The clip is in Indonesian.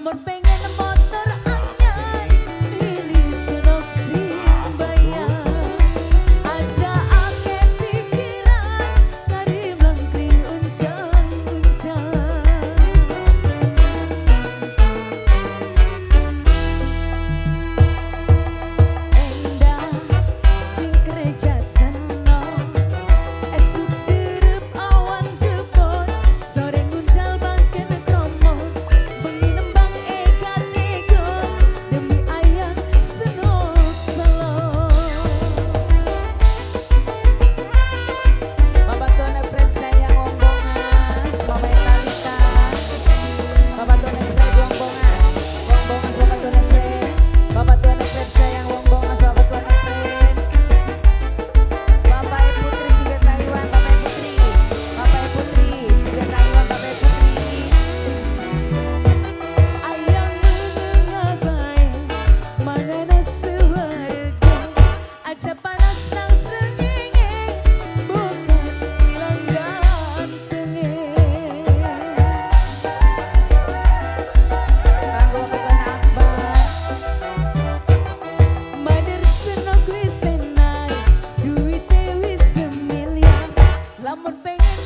Lamun pengen motor anyar pilih senok sing bayar. Aja ake pikiran kari mlengkring uncang-uncang. Endah sing gereja seno esuk direp awan kebon sore nguncal bangken kromo bengi nembang egan egon demi ayang senok selo. Bapak tuan friend saya ngombongas Mama Etalita Bapak tuan friend ngombongas Bapak tuan friend Bapak tuan friend saya ngombongas Bapak tuan friend Bapak Putri Siget Taiwan Bapak Putri Siget Taiwan Bapak Putri ayang mengabai mangana sewarga aja panas nang sengenge bukan hilang gantenge. Kanggo Bapak Akbar Mader senok wis tenan duwite wis semiliar lamun pengen